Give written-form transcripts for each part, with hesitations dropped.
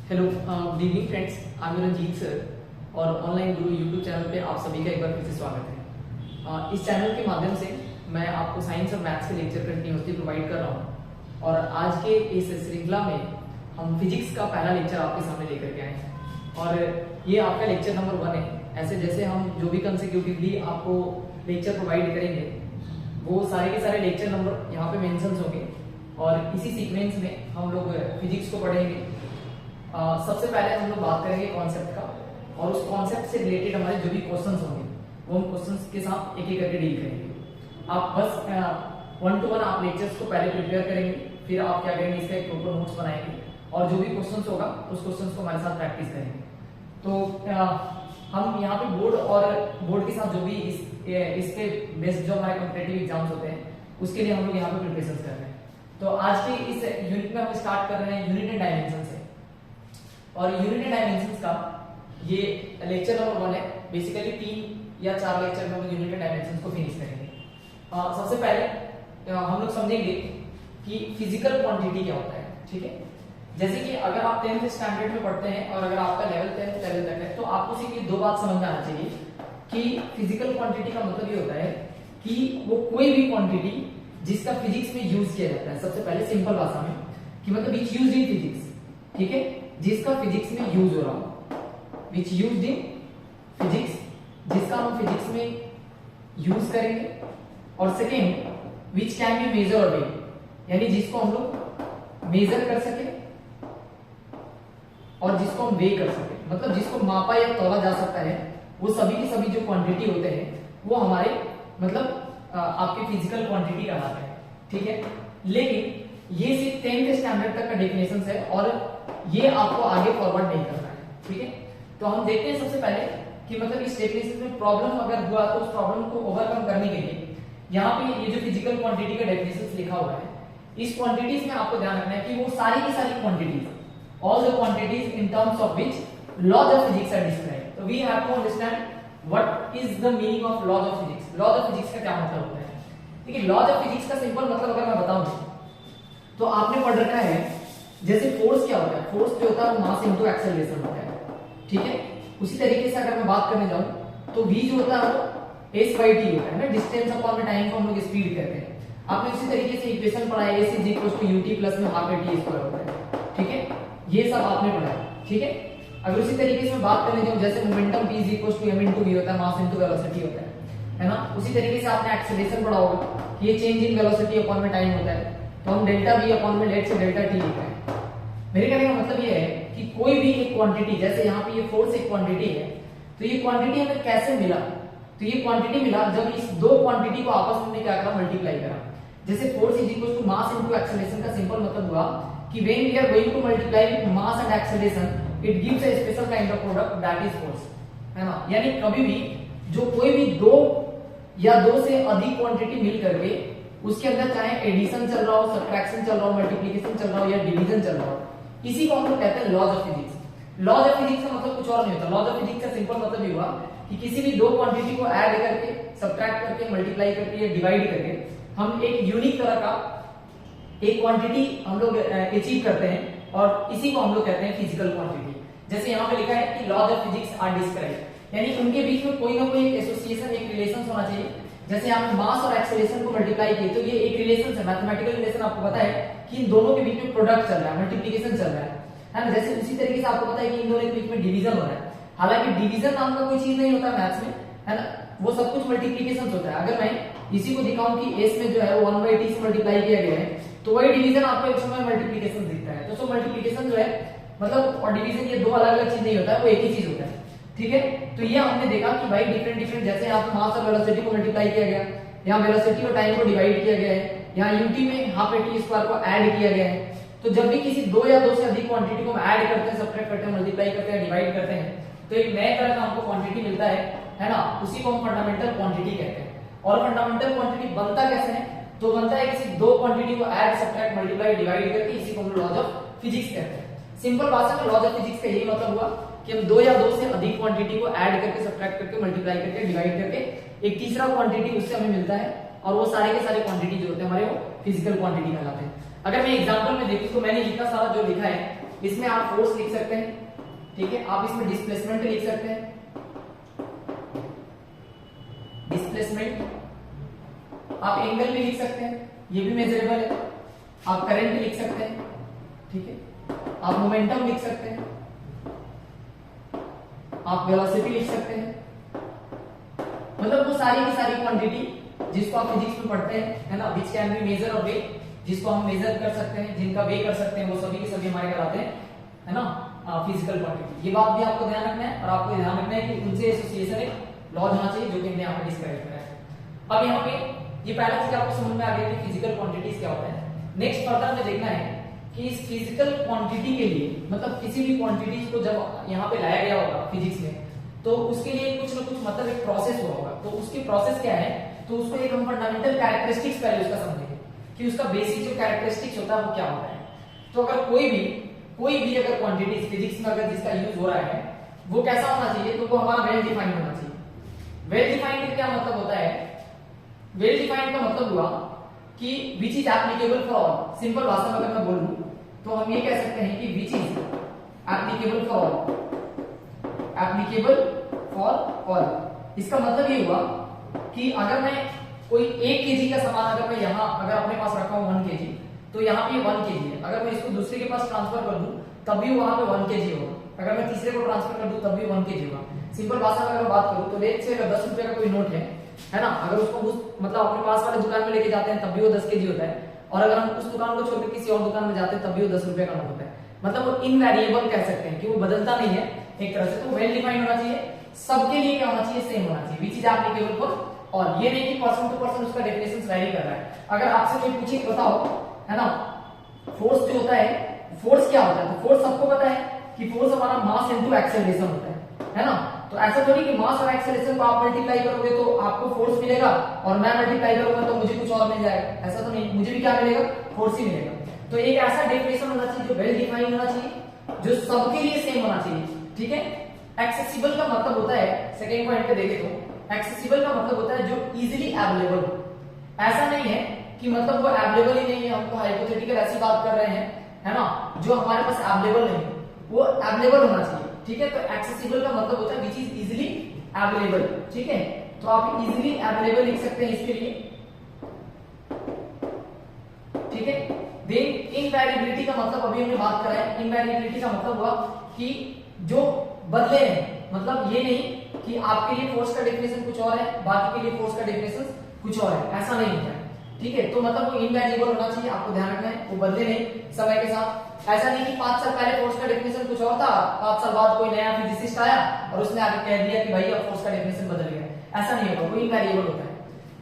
Hello good evening friends, I am Ranjeet sir और online guru YouTube channel पे आप सभी का एक बार फिर से स्वागत है। इस चैनल के माध्यम से मैं आपको साइंस और मैथ्स के लेक्चर कंटिन्यूसली प्रोवाइड कर रहा हूँ और आज के इस श्रृंखला में हम फिजिक्स का पहला लेक्चर आपके सामने लेकर के आए हैं और ये आपका लेक्चर नंबर 1 है। ऐसे जैसे हम जो भी कंसेक्यूटिवली आपको लेक्चर प्रोवाइड करेंगे वो सारे के सारे लेक्चर नंबर यहाँ पे मेंशन होंगे और इसी सीक्वेंस में हम लोग फिजिक्स को पढ़ेंगे। सबसे पहले हम लोग बात करेंगे कॉन्सेप्ट का और उस कॉन्सेप्ट से रिलेटेड हमारे जो भी क्वेश्चंस होंगे वो हम क्वेश्चंस के साथ एक एक करके डील करेंगे। आप बस 1 to 1 आप लेक्चर्स को पहले प्रिपेयर करेंगे, फिर आप क्या करेंगे, इसका एक प्रॉपर नोट्स बनाएंगे और जो भी क्वेश्चंस होगा उस क्वेश्चंस को हमारे साथ प्रैक्टिस करेंगे। तो हम यहाँ पे बोर्ड के साथ जो भी इसके बेस्ड जो हमारे कॉम्पिटिटिव एग्जाम्स होते हैं उसके लिए हम लोग यहाँ पे प्रिपरेशन कर रहे हैं। तो आज के इस यूनिट में हम स्टार्ट कर रहे हैं यूनिट एंड डायमेंशन से और यूनिट एंड डायमेंशंस का ये लेक्चर नंबर 1 है। बेसिकली 3 या 4 लेक्चर में हम यूनिट एंड डायमेंशंस को फिनिश करेंगे। सबसे पहले हम लोग समझेंगे कि फिजिकल क्वांटिटी क्या होता है। ठीक है, जैसे कि अगर आप 10th स्टैंडर्ड में पढ़ते हैं और अगर आपका लेवल 10th लेवल तक है तो आपको सिर्फ ये 2 बात समझ में आना चाहिए कि फिजिकल क्वांटिटी का मतलब ये होता है कि वो कोई भी क्वांटिटी जिसका फिजिक्स में यूज किया जाता है। सबसे पहले सिंपल भाषा में कि मतलब विच यूज्ड इन फिजिक्स, ठीक है, जिसका फिजिक्स में यूज हो रहा हो, विच यूज्ड इन फिजिक्स, जिसका हम फिजिक्स में यूज करेंगे। और second which can be major और वेट, यानी जिसको हम लोग मेजर कर सके और जिसको हम वे कर सके, मतलब जिसको मापा या तोला जा सकता है। वो सभी की सभी जो क्वांटिटी होते हैं वो हमारे मतलब आपके फिजिकल क्वांटिटी कहलाते हैं। ठीक है, लेकिन ये सिर्फ 10th स्टैंडर्ड तक का डेफिनेशन है और ये आपको आगे फॉरवर्ड नहीं करना है। ठीक है, तो हम देखते हैं सबसे पहले कि मतलब इस डेफिनेशन में प्रॉब्लम अगर हुआ तो उस प्रॉब्लम को ओवरकम करने के लिए यहाँ पे ये जो फिजिकल क्वांटिटी का डेफिनेशन लिखा हुआ है, इस क्वांटिटीज में आपको ध्यान रखना है कि वो सारी की सारी quantities, all the quantities in terms of which laws of physics are described. तो we have to understand what is the meaning of laws of physics. Laws of physics का क्या मतलब होता है? ठीक है, लॉज ऑफ फिजिक्स का simple मतलब अगर मैं बताऊं तो आपने पढ़ रखा है जैसे फोर्स क्या होता है, फोर्स जो होता है वो मास इनटू एक्सेलरेशन होता है। ठीक है, उसी तरीके से अगर मैं बात करने जाऊं तो v जो होता है वो s/t होता है ना, डिस्टेंस अपॉन में टाइम को हम लोग स्पीड कहते हैं। आपने उसी तरीके से इक्वेशन पढ़ा है s = ut प्लस में हाफ at स्क्वायर होता है। ठीक है, ये सब आपने पढ़ा है। ठीक है, अगर उसी तरीके से बात करने जाऊं जैसे मोमेंटम p = m × v होता है, मास इनटू वेलोसिटी होता है ना। उसी तरीके से आपने एक्सेलरेशन पढ़ा होगा कि ये चेंज इन वेलोसिटी अपॉन में टाइम होता है, तो हम डेल्टा v अपॉन में लेट से डेल्टा t लिखते हैं। मेरे कहने का मतलब ये है कि कोई भी एक क्वांटिटी, जैसे यहाँ पे ये फोर्स एक क्वांटिटी है, तो ये क्वांटिटी हमें कैसे मिला? तो ये क्वांटिटी मिला जब इस दो क्वांटिटी को आपस में क्या करा, मल्टीप्लाई करा। जैसे फोर्स = मास इनटू एक्सेलरेशन का सिंपल मतलब हुआ कि when we are going to multiply with mass and acceleration it gives a special kind of product that is force, है ना। यानी कभी भी जो कोई भी 2 या 2 से अधिक क्वांटिटी मिल करके उसके अंदर चाहे एडिशन चल रहा हो, सब्ट्रैक्शन चल रहा हो, मल्टीप्लिकेशन चल रहा हो या डिवीजन चल रहा हो, इसी को हम लोग कहते हैं laws of physics. Laws of physics का मतलब कुछ और नहीं होता। लॉज ऑफ फिजिक्स का सिंपल मतलब ये हुआ कि किसी भी 2 क्वांटिटी को ऐड करके, सब्ट्रैक्ट करके, मल्टीप्लाई करके या डिवाइड करके हम एक यूनिक तरह का एक क्वांटिटी हम लोग अचीव करते हैं और इसी को हम लोग कहते हैं फिजिकल क्वांटिटी। जैसे यहाँ पे लिखा है कि laws of physics are described, यानी उनके बीच में कोई ना कोई एक एसोसिएशन, एक रिलेशन होना चाहिए। जैसे आपने मास और एक्सेलरेशन को मल्टीप्लाई किए तो ये एक रिलेशन है, मैथमेटिकल रिलेशन। आपको पता है कि इन दोनों के बीच में प्रोडक्ट चल रहा है, मल्टीप्लिकेशन चल रहा है ना। जैसे उसी तरीके से आपको पता है कि इन दोनों के बीच में डिवीजन हो रहा है। हालांकि डिवीजन नाम का कोई चीज नहीं होता मैथ्स में, है ना, वो सब कुछ मल्टीप्लिकेशन होता है। अगर मैं इसी को दिखाऊं कि s में जो है वो 1/t से मल्टीप्लाई किया गया है तो वही डिवीजन आपको एक समय मल्टीप्लिकेशन दिखता है। तो सो मल्टीप्लिकेशन जो है मतलब और डिवीजन ये 2 अलग-अलग चीज नहीं होता है, वो एक ही चीज होता है। ठीक है, तो ये हमने देखा कि भाई डिफरेंट जैसे यहाँ पे मास और वेलोसिटी को मल्टीप्लाई किया गया, यहाँ वेलोसिटी और टाइम को डिवाइड किया गया है, यहाँ ut में हाफ at स्क्वायर को ऐड किया गया है। तो जब भी किसी 2 या 2 से अधिक क्वांटिटी को हम ऐड करते हैं, सब्ट्रैक्ट करते हैं, मल्टीप्लाई करते हैं, डिवाइड करते हैं तो एक नए तरह का हमको क्वांटिटी मिलता है ना। उसी को हम फंडामेंटल क्वांटिटी कहते हैं। और फंडामेंटल क्वांटिटी बनता कैसे है? तो बनता है किसी 2 क्वांटिटी को ऐड, सब्ट्रैक्ट, मल्टीप्लाई, डिवाइड करके, इसी को हम लॉज ऑफ फिजिक्स कहते हैं। सिंपल भाषा में लॉज ऑफ फिजिक्स का यही मतलब हुआ कि हम 2 या 2 से अधिक क्वांटिटी को ऐड करके, सब्ट्रैक्ट करके, मल्टीप्लाई करके, डिवाइड करके एक तीसरा क्वांटिटी उससे हमें मिलता है और वो सारे के सारे क्वांटिटी जो होते हैं हमारे वो फिजिकल क्वांटिटी कहलाते हैं। अगर मैं एग्जांपल में देखूं तो मैंने इतना सारा जो लिखा है इसमें आप फोर्स लिख सकते हैं, ठीक है, आप इसमें डिस्प्लेसमेंट लिख सकते हैं, डिस्प्लेसमेंट, आप एंगल भी लिख सकते हैं, ये भी मेजरेबल है, आप करंट लिख सकते हैं, ठीक है, आप मोमेंटम लिख सकते हैं, आप वेलोसिटी लिख सकते हैं, मतलब वो सारी की सारी क्वांटिटी जिसको आप फिजिक्स में पढ़ते हैं, है ना, विच कैन बी मेजर और वे, जिसको हम मेजर कर सकते हैं, जिनका वे कर सकते हैं, वो सभी के सभी हमारे कराते हैं, है ना, फिजिकल क्वांटिटी। ये बात भी आपको ध्यान रखना है, और आपको ध्यान रखना है कि उनसे एसोसिएशन एक लॉ होना चाहिए जो कि हमने यहाँ पे डिस्क्राइब करा है। अब यहाँ पे ये पहला चीज आपको समझ में आ गया कि फिजिकल क्वांटिटीज क्या होता है। नेक्स्ट फर्दर में देखना है कि इस फिजिकल क्वांटिटी के लिए, मतलब किसी भी क्वांटिटीज को जब यहाँ पे लाया गया होगा फिजिक्स में, तो उसके लिए कुछ ना कुछ मतलब एक प्रोसेस हुआ होगा। तो उसकी प्रोसेस क्या है, तो उसको एक हम फंडामेंटल कैरेक्टरिस्टिक्स पहले उसका समझेंगे कि उसका बेसिक जो कैरेक्टरिस्टिक्स होता है वो क्या होता है। तो अगर कोई भी अगर क्वांटिटीज फिजिक्स में अगर जिसका यूज हो रहा है वो कैसा होना चाहिए, तो वो हमारा वेल डिफाइंड होना चाहिए। वेल डिफाइंड का क्या मतलब होता है, वेल डिफाइंड का मतलब हुआ कि which is applicable for all. Simple भाषा में अगर मैं बोलूं तो हम ये कह सकते हैं कि which is applicable for all, applicable for all. इसका मतलब ये हुआ कि अगर मैं कोई 1 केजी का सामान अगर मैं यहाँ अगर अपने पास रखा हूं 1 केजी, तो यहाँ पे 1 केजी है, अगर मैं इसको दूसरे के पास ट्रांसफर कर दूं तब भी वहां पे 1 केजी होगा, अगर मैं तीसरे को ट्रांसफर कर दूं तब भी 1 केजी होगा। सिंपल भाषा में अगर बात करूं तो लेट से अगर 10 रुपए का कोई नोट है ना, अगर उसको मतलब अपने पास वाले दुकान में लेके जाते हैं तब भी वो 10 केजी होता है, और अगर हम उस दुकान को छोड़कर किसी और दुकान में जाते हैं तब भी वो 10 रुपए का नोट होता है। मतलब वो इनवेरिएबल कह सकते हैं कि वो बदलता नहीं है एक तरह से। तो वेल डिफाइंड होना चाहिए, सबके लिए क्या होना चाहिए, सेम होना चाहिए, which is applicable for all. ये नहीं कि पर्सन टू पर्सन उसका डेफिनेशन वैरी कर रहा है। अगर आपसे कोई पूछे बताओ, है ना, फोर्स जो होता है, फोर्स क्या होता है, तो फोर्स सबको पता है कि फोर्स हमारा मास इनटू एक्सेलरेशन होता है ना। तो ऐसा थोड़ी कि मास और एक्सेलरेशन को आप मल्टीप्लाई करोगे तो आपको फोर्स मिलेगा और मैं मल्टीप्लाई करूंगा तो मुझे कुछ और मिल जाएगा, ऐसा तो नहीं, मुझे भी क्या मिलेगा, फोर्स ही मिलेगा। तो एक ऐसा डेफिनेशन होना चाहिए जो वेल डिफाइंड होना चाहिए, जो सबके लिए सेम होना चाहिए, ठीक है। एक्सेसिबल का मतलब होता है, सेकेंड पॉइंट पे देखे तो एक्सेसिबल का मतलब होता है जो इजीली अवेलेबल हो। ऐसा नहीं है कि मतलब वो अवेलेबल ही नहीं है, हम तो हाइपोथेटिकल ऐसी बात कर रहे हैं, है ना, जो हमारे पास अवेलेबल नहीं, वो अवेलेबल होना चाहिए, ठीक है। तो एक्सेसिबल का मतलब होता है विच इज इजीली अवेलेबल, ठीक है। तो आप इजीली अवेलेबल लिख सकते हैं इसके लिए, ठीक है। देन इनवेरिएबिलिटी का मतलब अभी हमने बात करा है, इनवेरिएबिलिटी का मतलब हुआ कि जो बदले हैं, मतलब ये नहीं कि आपके लिए फोर्स का डेफिनेशन कुछ और है, बाकी के लिए फोर्स का डेफिनेशन कुछ और है, ऐसा नहीं होता है, ठीक है। तो मतलब वो इनवेरिएबल होना चाहिए, आपको ध्यान रखना है, वो बदले नहीं समय के साथ। ऐसा नहीं कि 5 साल पहले फोर्स का डेफिनेशन कुछ और था, 5 साल बाद कोई नया फिजिसिस्ट आया और उसने आगे कह दिया कि भाई अब फोर्स का डेफिनेशन बदल गया, ऐसा नहीं होगा, वो इनवेरिएबल होता है।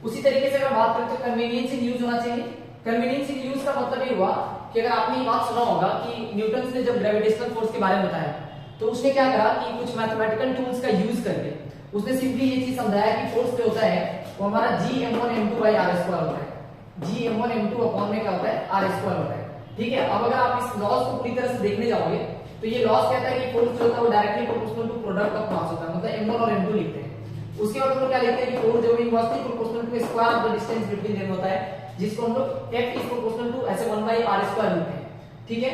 उसी तरीके से अगर बात करते हैं कन्वीनियंस इन यूज होना चाहिए। कन्वीनियंस इन यूज का मतलब ये हुआ कि अगर आपने ये बात सुना होगा कि न्यूटन ने जब ग्रेविटेशनल फोर्स के बारे में बताया तो उसने क्या करा कि कुछ मैथमेटिकल टूल्स का यूज करके उसने सिंपली ये चीज समझाया कि फोर्स जो होता है वो हमारा Gm1m2/r² होता है, Gm1m2 अपॉन में क्या होता है, r² होता है, ठीक है। अब अगर आप इस लॉस को पूरी तरह से देखने जाओगे तो ये लॉस कहता है कि फोर्स जो होता है वो directly proportional to product of mass होता है, मतलब m1 और m2 लिखते हैं। उसके बाद हम लोग क्या लिखते हैं कि फोर्स जो भी inversely proportional to square of the distance between them होता है, जिसको हम लोग F इज प्रोपोर्शनल टू ऐसे 1/r² लिखते हैं, ठीक है।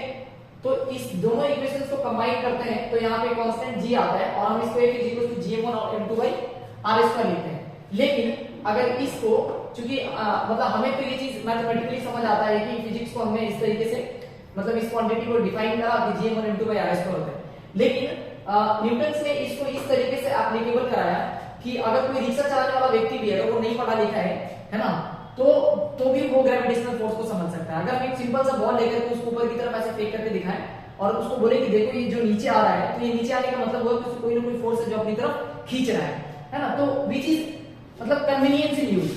तो इस दोनों इक्वेशंस को कंबाइन करते हैं तो यहाँ पे कांस्टेंट g आता है और हम इसको F is equal to Gm1 और m2/r² लिखते हैं। लेकिन अगर इसको चूंकि मतलब हमें तो ये चीज मैथमेटिकली समझ आता है कि फिजिक्स को हमने इस तरीके से मतलब इस क्वांटिटी को डिफाइन करा कि Gm1 m2/r² होता है, लेकिन न्यूटन ने इसको इस तरीके से एप्लीकेबल कराया कि अगर कोई रिक्शा चलाने वाला व्यक्ति भी है, अगर वो नहीं पढ़ा लिखा है ना, तो भी वो ग्रेविटेशनल फोर्स को समझ सकता है। अगर हम एक सिंपल सा बॉल लेकर के उसको ऊपर की तरफ ऐसे फेंक करके दिखाएं और उसको बोले कि देखो ये जो नीचे आ रहा है, तो ये नीचे आने का मतलब वो है कोई ना कोई फोर्स है जो अपनी तरफ खींच रहा है ना। तो विच इज मतलब कन्वीनियंस इन यूज,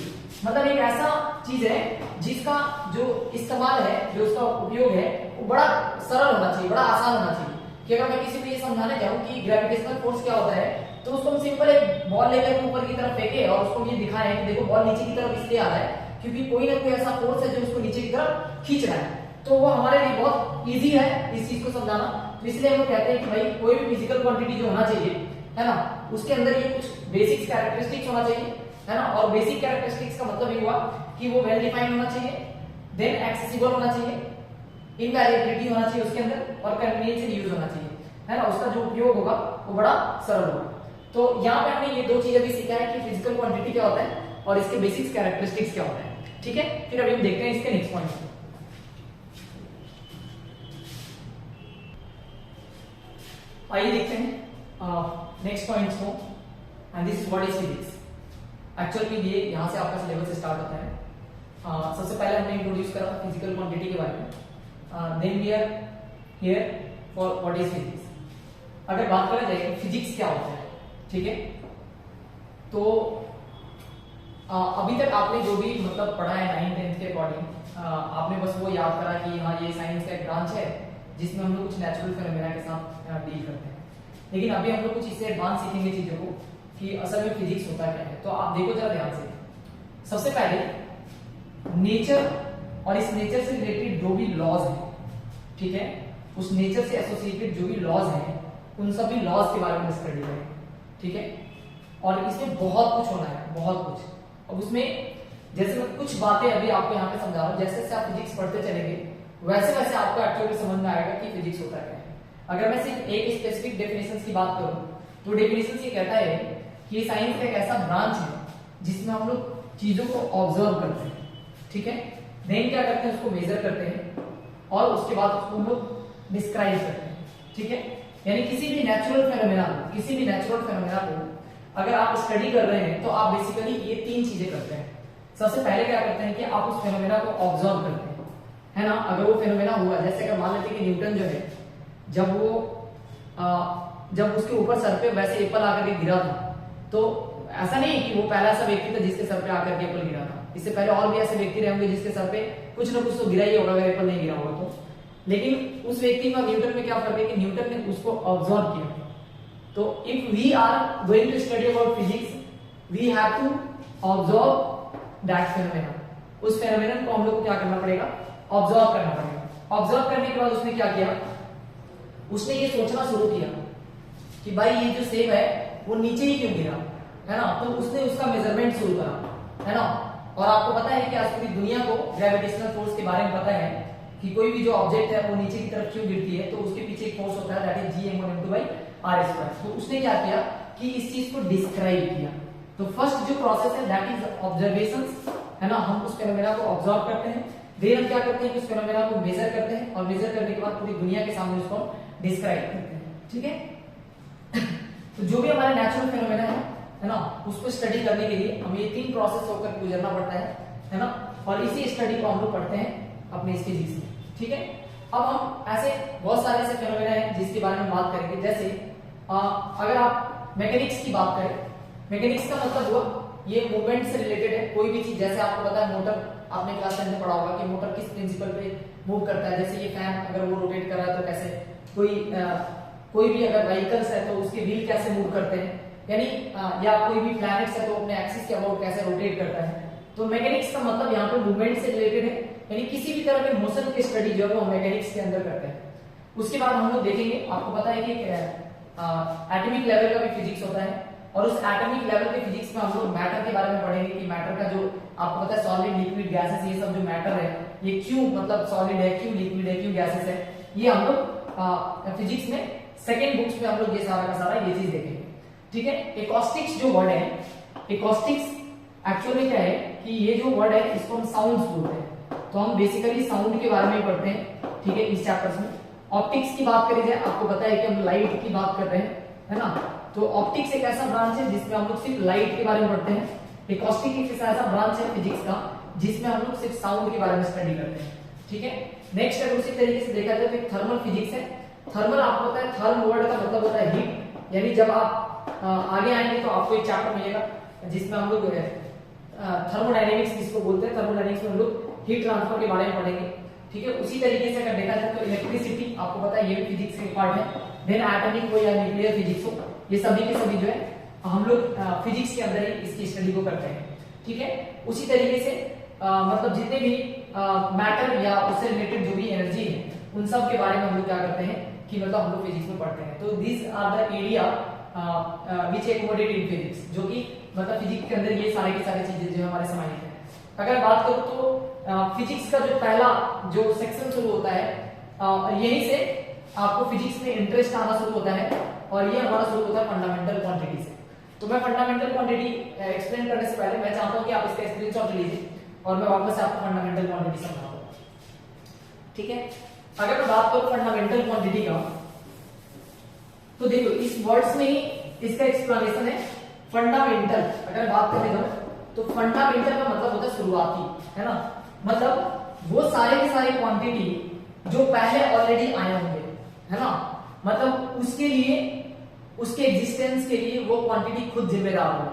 मतलब एक ऐसा चीज है जिसका जो इस्तेमाल है, जो उसका उपयोग है वो बड़ा सरल होना चाहिए, बड़ा आसान होना चाहिए। कि अगर मैं किसी को ये समझाने जाऊं कि ग्रेविटेशनल फोर्स क्या होता है तो उसको हम सिंपल एक बॉल लेकर ऊपर की तरफ फेंके और उसको ये दिखाएं कि देखो बॉल नीचे की तरफ इसलिए आ रहा है क्योंकि कोई ना कोई ऐसा फोर्स है जो उसको नीचे की तरफ खींच रहा है। तो वो हमारे लिए बहुत इजी है इस चीज को समझाना। तो इसलिए हम लोग कहते हैं कि भाई कोई भी फिजिकल क्वांटिटी जो होना चाहिए, है ना, उसके अंदर ये कुछ बेसिक कैरेक्टरिस्टिक्स होना चाहिए, है ना। और बेसिक कैरेक्टरिस्टिक्स का मतलब ये हुआ कि वो वेल डिफाइंड होना चाहिए, देन एक्सेसिबल होना चाहिए, इनवैलिडिटी होना चाहिए उसके अंदर और कन्वीनियंस इन यूज होना चाहिए, है ना, उसका जो उपयोग होगा वो बड़ा सरल होगा। तो यहाँ पे हमने ये दो चीजें भी सीखा है कि फिजिकल क्वांटिटी क्या होता है और इसके बेसिक्स कैरेक्टरिस्टिक्स क्या होता है। ठीक है, फिर अभी हम देखते हैं इसके नेक्स्ट पॉइंट को। आइए देखते हैं नेक्स्ट पॉइंट्स को, and this is what is physics. Actually ये यहाँ से आपका सिलेबस स्टार्ट होता है। सबसे पहले हमने इंट्रोड्यूस करा फिजिकल क्वांटिटी के बारे में, then we are here for what is physics. अगर बात करें जाए फिजिक्स क्या होता है, ठीक है, तो अभी तक आपने जो भी मतलब पढ़ा है 9th 10th के अकॉर्डिंग, आपने बस वो याद करा कि हाँ ये साइंस का एक ब्रांच है जिसमें हम लोग कुछ नेचुरल फिनोमेना के साथ डील करते हैं। लेकिन अभी हम लोग कुछ इससे एडवांस सीखेंगे चीजों को कि असल में फिजिक्स होता क्या है। तो आप देखो जरा ध्यान से, सबसे पहले नेचर और इस नेचर से रिलेटेड जो भी लॉज हैं, ठीक है, उस नेचर से एसोसिएटेड जो भी लॉज हैं उन सभी लॉज के बारे में स्टडी करें, ठीक है। और इसमें बहुत कुछ होना है, बहुत कुछ। अब उसमें जैसे मैं कुछ बातें अभी आपको यहाँ पे समझा रहा हूँ, जैसे जैसे आप फिजिक्स पढ़ते चलेंगे वैसे वैसे आपको एक्चुअली समझ में आएगा कि फिजिक्स होता क्या है। अगर मैं सिर्फ एक स्पेसिफिक डेफिनेशन की बात करूं तो डेफिनेशन ये कहता है कि ये साइंस का एक ऐसा ब्रांच है जिसमें हम लोग चीजों को ऑब्जर्व करते हैं, ठीक है, देन क्या करते हैं उसको मेजर करते हैं और उसके बाद उसको हम लोग डिस्क्राइब करते हैं, ठीक है। यानी किसी भी नेचुरल फेनोमेना को अगर आप स्टडी कर रहे हैं तो आप बेसिकली ये तीन चीजें करते हैं। सबसे पहले क्या करते हैं कि आप उस फेनोमेना को ऑब्जर्व करते हैं, है ना। अगर वो फेनोमेना हुआ, जैसे अगर मान लेते हैं कि न्यूटन जो है जब उसके ऊपर सर पे वैसे एप्पल आकर के गिरा था, तो ऐसा नहीं कि वो पहला ऐसा व्यक्ति था जिसके सर पे आकर के एप्पल गिरा था। इससे पहले और भी ऐसे व्यक्ति रहे होंगे जिसके सर पे कुछ ना कुछ तो गिरा ही होगा अगर एप्पल नहीं गिरा होगा तो। लेकिन उस व्यक्ति का न्यूटन में क्या फर्क है कि न्यूटन ने उसको ऑब्जर्व किया। तो if we are going to study about physics we have to observe that phenomena. उस फेनोमेनन को हम लोग को क्या करना पड़ेगा, ऑब्जर्व करना पड़ेगा। ऑब्जर्व करने के बाद उसने क्या किया, उसने ये सोचना शुरू किया कि भाई ये जो सेब है वो नीचे ही क्यों गिरा, है ना। तो उसने उसका मेजरमेंट शुरू करा, है ना। और आपको पता है कि आज पूरी दुनिया को ग्रेविटेशनल फोर्स के बारे में पता है कि कोई भी जो ऑब्जेक्ट है वो नीचे की तरफ क्यों गिरती है, तो उसके पीछे एक फोर्स होता है दैट इज Gm1/r²। तो उसने क्या किया कि इस चीज को डिस्क्राइब किया। तो फर्स्ट जो प्रोसेस है दैट इज ऑब्जर्वेशंस, है ना। हम उस फेनोमेना को ऑब्जर्व करते हैं, देन हम क्या करते हैं कि उस फेनोमेना को मेजर करते हैं और मेजर करने के बाद पूरी दुनिया के सामने उसको डिस्क्राइब करते हैं, ठीक है। तो जो भी हमारे नेचुरल फेनोमेना है ना, उसको स्टडी करने के लिए हमें ये तीन प्रोसेस होकर गुजरना पड़ता है ना। और इसी स्टडी को हम लोग पढ़ते हैं अपने इस फिजिक्स में, ठीक है। अब हम ऐसे बहुत सारे ऐसे फेनोमेना हैं जिसके बारे में बात करेंगे। जैसे अगर आप मैकेनिक्स की बात करें, मैकेनिक्स का मतलब हुआ ये मूवमेंट से रिलेटेड है। कोई भी चीज, जैसे आपको पता है मोटर, आपने क्लास 10 में पढ़ा होगा कि मोटर किस प्रिंसिपल पे मूव करता है। जैसे ये फैन अगर वो रोटेट कर रहा है तो कैसे, कोई भी अगर व्हीकल्स है तो उसके व्हील कैसे मूव करते हैं, यानी या कोई भी प्लैनेट्स है तो अपने एक्सिस के अबाउट कैसे रोटेट करता है। तो मैकेनिक्स का मतलब यहाँ पे मूवमेंट से रिलेटेड है, यानी किसी भी तरह के मोशन की स्टडी जो है वो मैकेनिक्स के अंदर करते हैं। उसके बाद हम लोग देखेंगे, आपको पता है कि एटॉमिक लेवल का भी फिजिक्स होता है और उस एटॉमिक लेवल के फिजिक्स में हम लोग मैटर के बारे में पढ़ेंगे कि मैटर का जो आपको पता है सॉलिड, लिक्विड, गैसेस, ये सब जो मैटर है ये क्यों मतलब सॉलिड है, क्यों लिक्विड है, क्यों गैसेस है, ये हम लोग फिजिक्स में सेकेंड बुक्स में हम लोग ये सारा का सारा ये चीज देखेंगे, ठीक है। एकॉस्टिक्स जो वर्ड है, एकॉस्टिक्स एक्चुअली क्या है कि ये जो वर्ड है इसको हम साउंड्स बोलते हैं। तो हम बेसिकली साउंड के बारे में पढ़ते हैं, ठीक है, इस चैप्टर्स में। ऑप्टिक्स की बात करें जाए, आपको पता है कि हम लाइट की बात कर रहे हैं, है ना। तो ऑप्टिक्स एक ऐसा ब्रांच है जिसमें हम लोग सिर्फ लाइट के बारे में पढ़ते हैं। एकॉस्टिक एक ऐसा ब्रांच है फिजिक्स का जिसमें हम लोग सिर्फ साउंड के बारे में स्टडी करते हैं, ठीक है। नेक्स्ट अगर उसी तरीके से देखा जाए तो एक थर्मल फिजिक्स है। थर्मल आपको पता है, थर्म वर्ड का मतलब होता है हीट, यानी जब आप आगे आएंगे तो आपको एक चैप्टर मिलेगा जिसमें हम लोग थर्मोडायनेमिक्स जिसको बोलते हैं, थर्मोडायनेमिक्स में हम लोग हीट ट्रांसफर के बारे में पढ़ेंगे, ठीक है। उसी तरीके से अगर देखा जाए तो इलेक्ट्रिसिटी आपको पता है ये भी फिजिक्स का पार्ट है। देन एटॉमिक हो या न्यूक्लियर फिजिक्स हो, ये सभी के सभी जो है हम लोग फिजिक्स के अंदर ही इसकी स्टडी को करते हैं, ठीक है। उसी तरीके से मतलब जितने भी मैटर या उससे रिलेटेड जो भी एनर्जी है उन सब के बारे में हम लोग क्या करते हैं कि मतलब हम लोग फिजिक्स में पढ़ते हैं। तो this are the area which accommodate in physics, जो कि मतलब फिजिक्स के अंदर ये सारे की सारी चीजें जो हमारे समाहित है। अगर बात करूं तो फिजिक्स का जो पहला जो सेक्शन शुरू होता है यहीं से आपको फिजिक्स में इंटरेस्ट आना शुरू होता है और ये हमारा शुरू होता है फंडामेंटल क्वांटिटी से। तो मैं फंडामेंटल क्वांटिटी एक्सप्लेन करने से पहले मैं चाहता हूं कि आप इसका स्क्रीनशॉट लीजिए और मैं वापस से आपको फंडामेंटल क्वांटिटी समझाऊंगा, ठीक है। अगर मैं बात करूं फंडामेंटल क्वांटिटी का, तो देखो इस वर्ड्स में ही इसका एक्सप्लेनेशन है फंडामेंटल। अगर बात करें तो फंडामेंटल का मतलब होता है शुरुआती, है ना। मतलब वो सारे के सारे क्वांटिटी जो पहले ऑलरेडी आए होंगे, है ना, मतलब उसके लिए, उसके एग्जिस्टेंस के लिए वो क्वांटिटी खुद जिम्मेदार हो,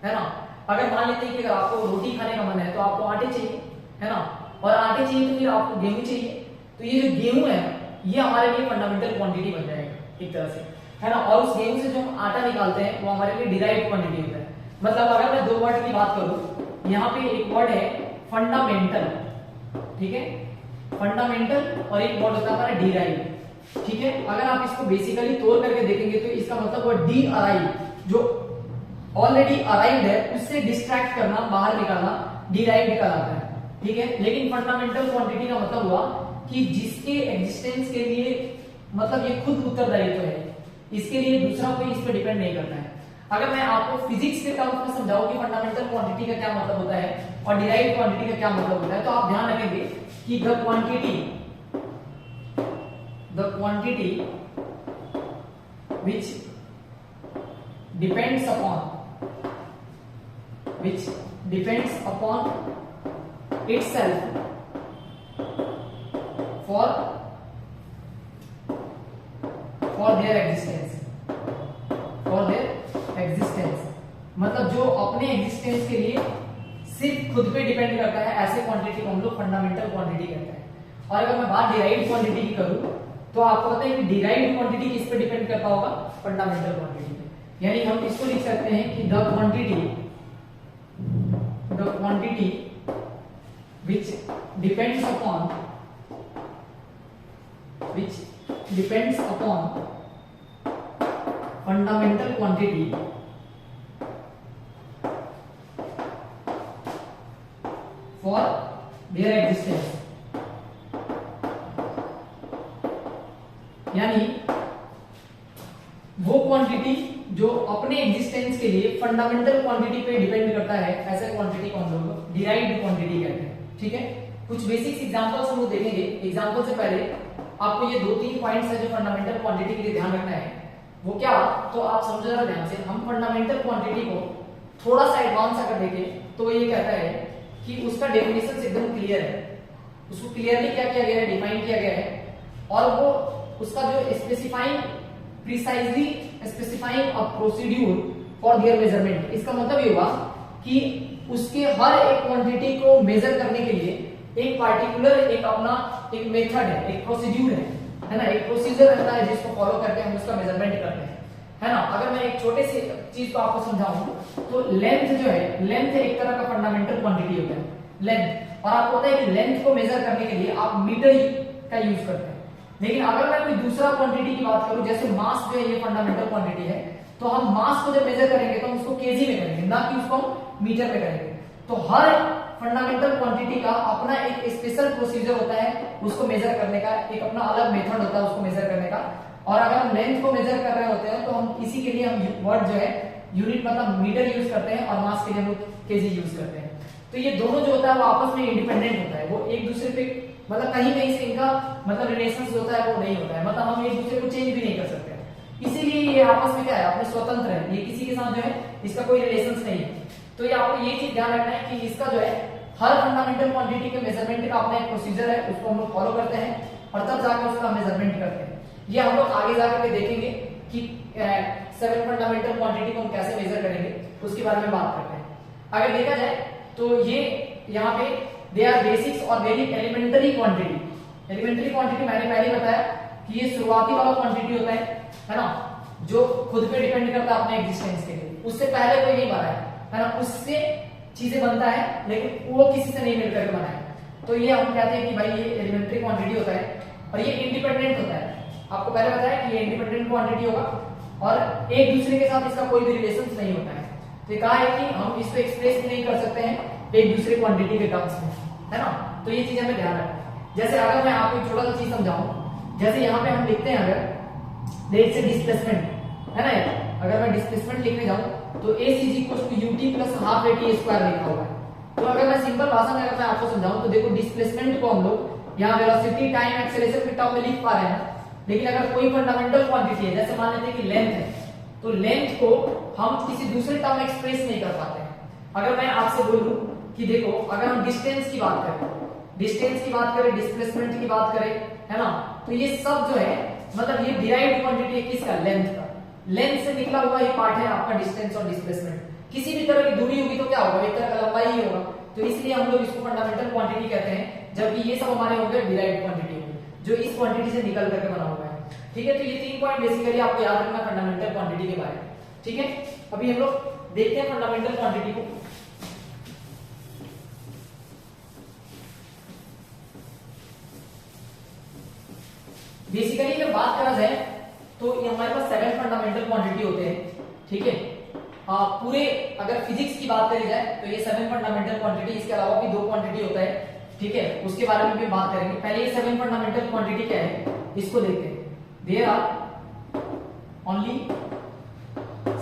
है ना। अगर मान लेते हैं कि अगर आपको रोटी खाने का मन है तो आपको आटे चाहिए, है ना, और आटे चाहिए तो फिर आपको गेहूं चाहिए। तो ये जो गेहूं है ये हमारे लिए फंडामेंटल क्वांटिटी बन जाएगा एक तरह से, है ना। और उस गेहूं से जो हम आटा निकालते हैं वो हमारे लिए डिराइव्ड क्वांटिटी होता है। मतलब अगर मैं दो वर्ड की बात करूं, यहाँ पे एक वर्ड है फंडामेंटल, ठीक है, फंडामेंटल, और एक वर्ड होता है हमारा डिराइव, ठीक है। अगर आप इसको बेसिकली तोड़ करके देखेंगे तो इसका मतलब वो डी अराइव, जो ऑलरेडी अराइव्ड है उससे डिस्ट्रैक्ट करना, बाहर निकालना, डिराइव कहलाता है, ठीक है। लेकिन फंडामेंटल क्वांटिटी का मतलब हुआ कि जिसके एग्जिस्टेंस के लिए मतलब ये खुद उत्तरदायित्व है, इसके लिए दूसरा कोई इस पर डिपेंड नहीं करता है। अगर मैं आपको फिजिक्स के टर्म्स में समझाऊं कि फंडामेंटल क्वांटिटी का क्या मतलब होता है और डिराइव्ड क्वांटिटी का क्या मतलब होता है, तो आप ध्यान रखेंगे कि the quantity which depends upon itself for their existence, मतलब जो अपने एग्जिस्टेंस के लिए सिर्फ खुद पे डिपेंड करता है, ऐसे क्वांटिटी को हम लोग फंडामेंटल क्वांटिटी कहते हैं। और अगर मैं बात डिराइव्ड क्वांटिटी की करूं तो आपको पता है कि डिराइव्ड क्वांटिटी किस पे डिपेंड करता होगा, फंडामेंटल क्वांटिटी पे। यानी हम इसको लिख सकते हैं कि the quantity which depends upon fundamental quantity for their existence। यानी वो क्वांटिटी जो अपने एग्जिस्टेंस के लिए फंडामेंटल क्वांटिटी पे डिपेंड करता है, ऐसे क्वांटिटी को हम लोग डिराइव्ड क्वांटिटी कहते हैं, ठीक है। कुछ बेसिक्स एग्जांपल्स हम लोग देखेंगे। एग्जांपल से पहले आपको ये दो तीन पॉइंट्स है जो फंडामेंटल क्वांटिटी के लिए ध्यान रखना है। वो क्या, तो आप समझो जरा ध्यान से। हम फंडामेंटल क्वांटिटी को थोड़ा सा एडवांस अगर देखें तो ये कहता है कि उसका डेफिनेशन एकदम क्लियर है, उसको क्लियरली क्या किया गया है, डिफाइन किया गया है, और वो उसका जो precisely specifying a procedure for their measurement. इसका मतलब ये हुआ कि उसके हर एक क्वांटिटी को मेजर करने के लिए एक पार्टिकुलर एक अपना एक मेथड है, एक प्रोसीड्यूर है ना, एक प्रोसीजर रहता है जिसको फॉलो करके हम उसका मेजरमेंट करते हैं, है ना। अगर मैं एक छोटे से चीज को आपको समझाऊं तो लेंथ जो है, लेंथ एक तरह का फंडामेंटल क्वांटिटी होता है, लेंथ। और आपको पता है कि लेंथ को मेजर करने के लिए आप मीटर का यूज करते हैं। लेकिन अगर मैं कोई दूसरा क्वांटिटी की बात करूं, जैसे मास जो है ये फंडामेंटल क्वांटिटी है, तो हम मास को जब मेजर करेंगे तो हम उसको केजी में करेंगे, ना कि उसको हम मीटर में करेंगे। तो हर फंडामेंटल क्वांटिटी का अपना एक स्पेशल प्रोसीजर होता है उसको मेजर करने का, एक अपना अलग मेथड होता है उसको मेजर करने का। और अगर हम लेंथ को मेजर कर रहे होते हैं तो हम इसी के लिए हम वर्ड जो है यूनिट मतलब मीटर यूज करते हैं, और मास के लिए हम केजी यूज करते हैं। तो ये दोनों जो होता है वो आपस में इंडिपेंडेंट होता है, वो एक दूसरे पे मतलब कहीं कहीं से इनका मतलब रिलेशन होता है वो नहीं होता है, मतलब हम एक दूसरे को चेंज भी नहीं कर सकते। इसीलिए ये आपस में क्या है, अपने स्वतंत्र है, ये किसी के साथ जो है इसका कोई रिलेशन नहीं है। तो ये आपको ये चीज ध्यान रखना है कि इसका जो है हर फंडामेंटल क्वांटिटी के मेजरमेंट का अपना एक प्रोसीजर है, उसको हम लोग फॉलो करते हैं और तब जाकर उसका मेजरमेंट करते हैं। ये हम लोग आगे जाकर के देखेंगे कि 7 फंडामेंटल क्वांटिटी को हम कैसे मेजर करेंगे, उसके बारे में बात करते हैं। अगर देखा जाए तो ये यहाँ पे दे आर बेसिक्स और very elementary quantity. Elementary quantity मैंने पहले बताया कि ये शुरुआती वाला क्वांटिटी होता है ना, जो खुद पे डिपेंड करता है अपने एग्जिस्टेंस के लिए, उससे पहले कोई नहीं बना है ना, उससे चीजें बनता है लेकिन वो किसी से नहीं मिलकर के बना है। तो ये हम कहते हैं कि भाई ये एलिमेंटरी क्वांटिटी होता है और ये इंडिपेंडेंट होता है। आपको पहले बताया कि ये इंडिपेंडेंट क्वांटिटी होगा और एक दूसरे के साथ इसका कोई भी रिलेशन नहीं होता है। तो कहा है कि हम इसको एक्सप्रेस भी नहीं कर सकते हैं एक दूसरे क्वांटिटी के टर्म्स में, है ना। तो ये चीज हमें ध्यान रखना है। जैसे अगर मैं आपको एक छोटा सा चीज समझाऊं जैसे यहाँ पे हम लिखते हैं अगर लेट से डिस्प्लेसमेंट है ना यार, अगर मैं डिस्प्लेसमेंट लिखने जाऊं तो S is equal to U T plus half A T square लिखा हुआ है। तो अगर मैं सिंपल भाषा में अगर मैं आपको समझाऊं तो देखो डिस्प्लेसमेंट को हम लोग यहाँ वेलोसिटी टाइम एक्सेलरेशन के टर्म में लिख पा रहे हैं, लेकिन अगर कोई फंडामेंटल क्वांटिटी है, जैसे मान लेते हैं कि लेंथ है, तो लेंथ को हम किसी दूसरे टर्म में एक्सप्रेस नहीं कर पाते हैं। अगर मैं आपसे बोलूं कि देखो अगर हम डिस्टेंस की बात करें, डिस्प्लेसमेंट की बात करें, है ना, तो ये सब जो है मतलब ये डिराइव्ड क्वांटिटी है किसका, लेंथ का। लेंथ से निकला हुआ ये पार्ट है आपका डिस्टेंस और डिस्प्लेसमेंट। किसी भी तरह की दूरी होगी तो क्या होगा, एक तरह का लंबाई ही होगा, तो इसलिए हम लोग इसको फंडामेंटल क्वांटिटी कहते हैं, जबकि ये सब हमारे हो गए डिराइव्ड क्वांटिटी हो गए जो इस क्वांटिटी से निकल करके बना हुआ है। ठीक है, तो ये 3 पॉइंट बेसिकली आपको याद रखना फंडामेंटल क्वांटिटी के बारे में। ठीक है, अभी हम लोग देखते हैं फंडामेंटल क्वांटिटी को। बेसिकली जब बात करा जाए तो ये हमारे पास 7 फंडामेंटल क्वांटिटी होते हैं। ठीक है, पूरे अगर फिजिक्स की बात करी जाए तो ये 7 फंडामेंटल क्वांटिटी, इसके अलावा भी 2 क्वांटिटी होता है। ठीक है, उसके बारे में भी बात करेंगे। पहले ये 7 फंडामेंटल क्वांटिटी क्या है इसको देखते हैं। There are only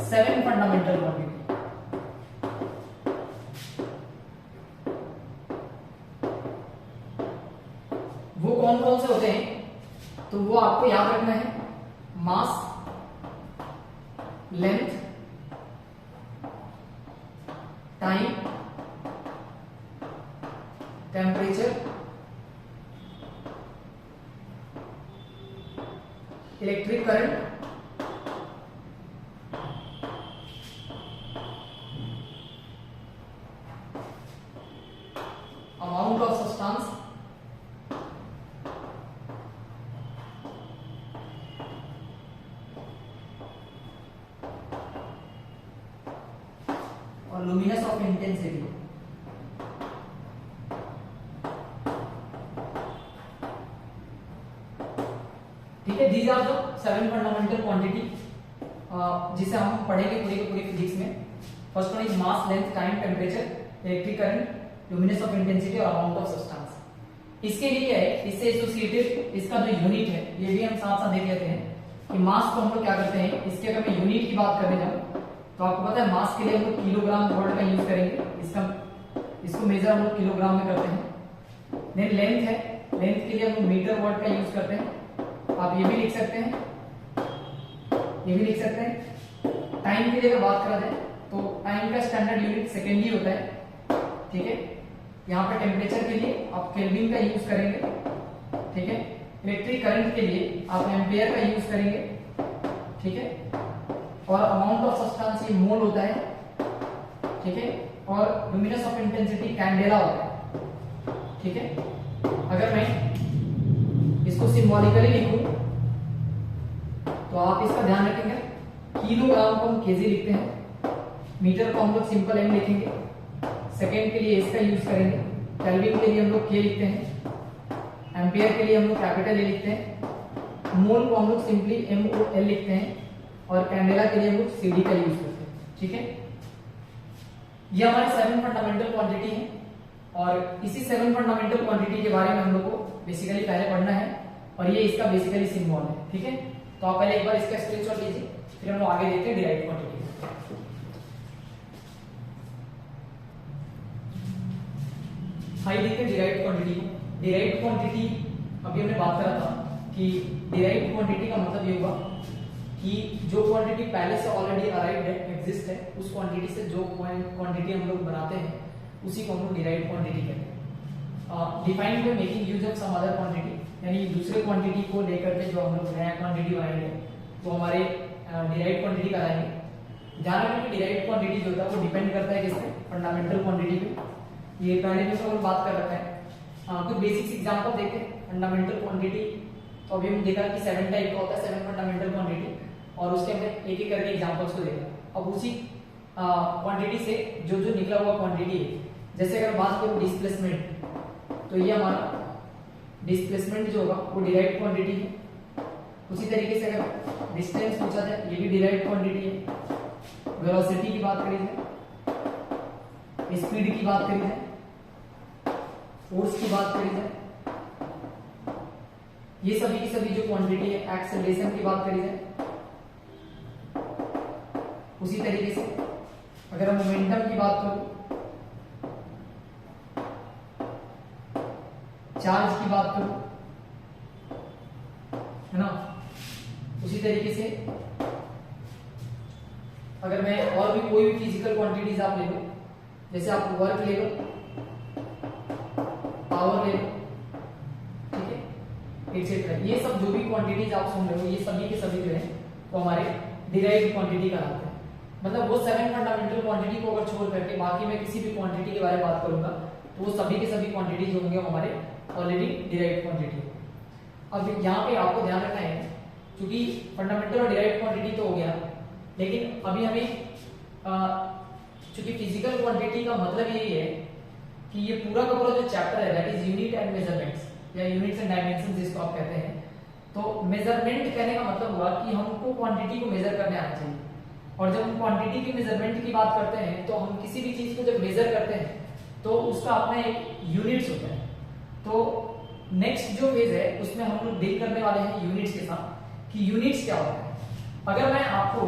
7 fundamental quantity. वो कौन कौन से होते हैं तो वो आपको याद रखना है, mass, length, time, temperature, electric current, amount of substance, और लुमिनस ऑफ इंटेंसिटी। ठीक है, these are the 7 fundamental quantity जिसे हम पढ़ेंगे पूरी की पूरी फिजिक्स में। First one is mass, length, time, temperature, electric current, luminous of intensity और अमाउंट ऑफ सब्सटेंस। इसके लिए क्या है, इससे एसोसिएटेड इसका जो यूनिट है ये भी हम साथ साथ देख लेते हैं कि मास को हम लोग क्या करते हैं, इसके अगर मैं यूनिट की बात करें जब, तो आपको पता है मास के लिए हम लोग किलोग्राम वर्ड का यूज करेंगे। इसको मेजर हम लोग किलोग्राम में करते हैं। देन लेंथ है, लेंथ के लिए हम लोग मीटर वर्ड का यूज करते हैं। आप ये भी लिख सकते हैं, ये भी लिख सकते हैं। टाइम के लिए अगर बात करा जाए तो टाइम का स्टैंडर्ड यूनिट सेकेंड ही होता है। ठीक है, यहाँ पे टेम्परेचर के लिए आप केल्विन का यूज करेंगे। ठीक है, इलेक्ट्रिक करंट के लिए आप एम्पियर का यूज करेंगे। ठीक है, और अमाउंट ऑफ सब्सटेंस ये मोल होता है। ठीक है, और लुमिनस ऑफ इंटेंसिटी कैंडेला होता है। ठीक है, अगर मैं इसको सिंबॉलिकली लिखूं तो आप इसका ध्यान रखेंगे, किलोग्राम को हम केजी लिखते हैं, मीटर को हम लोग सिंपल एम लिखेंगे, सेकेंड के लिए इसका यूज करेंगे, केल्विन के लिए हम लोग के लिखते हैं, एम्पियर के लिए हम लोग कैपिटल ए लिखते हैं, मोल को हम लोग सिंपली MOL लिखते हैं, और कैंडेला के लिए हम लोग CD का यूज करते हैं। ठीक है, ये हमारे 7 फंडामेंटल क्वांटिटी है, और इसी 7 फंडामेंटल क्वांटिटी के बारे में हम लोग को बेसिकली पहले पढ़ना है, और ये इसका बेसिकली सिंबल है। ठीक है, तो आप पहले एक बार इसका स्क्रीनशॉट लीजिए, फिर हम लोग आगे देखते हैं डिराइव्ड क्वांटिटी। हाई देखते हैं डिराइव्ड क्वांटिटी को। डिराइव्ड क्वांटिटी अभी हमने बात करा था कि डिराइव्ड क्वांटिटी का मतलब ये हुआ कि जो क्वांटिटी पहले से ऑलरेडी अराइव्ड है, एग्जिस्ट है, उस क्वांटिटी से जो क्वांटिटी हम लोग बनाते हैं उसी को हम लोग डिराइव्ड क्वांटिटी कहते हैं। Defined by making use of some other quantity, यानी दूसरे क्वांटिटी को लेकर के जो हम लोग नया क्वांटिटी बनाएंगे वो हमारे डिराइव्ड क्वांटिटी कहलाएंगे। ध्यान रखना कि डिराइव्ड क्वांटिटी जो होता है वो डिपेंड करता है किस पे, फंडामेंटल क्वांटिटी पे। ये पहले भी हम बात कर रखा है। कुछ बेसिक्स एग्जांपल देखते हैं फंडामेंटल क्वांटिटी। तो अभी हमने देखा कि 7 टाइप का होता है, 7 फंडामेंटल क्वांटिटी, और उसके हमने एक एक करके एग्जांपल्स को देखा। अब उसी क्वांटिटी से जो जो निकला हुआ क्वांटिटी है, जैसे अगर बात करूं डिस्प्लेसमेंट, तो ये हमारा डिस्प्लेसमेंट जो होगा वो डिराइव्ड क्वांटिटी है। उसी तरीके से अगर डिस्टेंस पूछा जाए, ये भी डिराइव्ड क्वांटिटी है। वेलोसिटी की बात करी जाए, स्पीड की बात करी जाए, फोर्स की बात करी जाए, ये सभी की सभी जो क्वांटिटी है, एक्सेलरेशन की बात करी जाए उसी तरीके से अगर हम मोमेंटम की बात करूं, चार्ज की बात करूं, है ना, उसी तरीके से अगर मैं और भी कोई भी फिजिकल क्वांटिटीज आप ले लो, जैसे आप वर्क ले लो, पावर ले लो, ठीक है, एक्सेट्रा, ये सब जो भी क्वांटिटीज आप सुन रहे हो ये सभी के सभी जो है वो हमारे डिराइव्ड क्वांटिटी कहलाते हैं। मतलब वो 7 फंडामेंटल क्वांटिटी को अगर छोड़ करके बाकी मैं किसी भी क्वांटिटी के बारे में बात करूंगा तो वो सभी के सभी क्वांटिटी जो होंगे हमारे ऑलरेडी डिराइव्ड क्वांटिटी। अब यहाँ पे आपको ध्यान रखना है, क्योंकि फंडामेंटल और डिराइव्ड क्वांटिटी तो हो गया, लेकिन अभी हमें चूंकि फिजिकल क्वांटिटी का मतलब यही है कि ये पूरा का पूरा जो चैप्टर है that is unit and measurements या यूनिट्स एंड डायमेंशंस जिसको आप कहते हैं। तो मेजरमेंट कहने का मतलब हुआ कि हमको क्वांटिटी को मेजर करने आना चाहिए, और जब हम क्वांटिटी की मेजरमेंट की बात करते हैं तो हम किसी भी चीज को जब मेजर करते हैं तो उसका अपना एक यूनिट्स होता है। तो नेक्स्ट जो फेज है उसमें हम लोग डील करने वाले हैं यूनिट्स के साथ कि यूनिट्स क्या होता है। अगर मैं आपको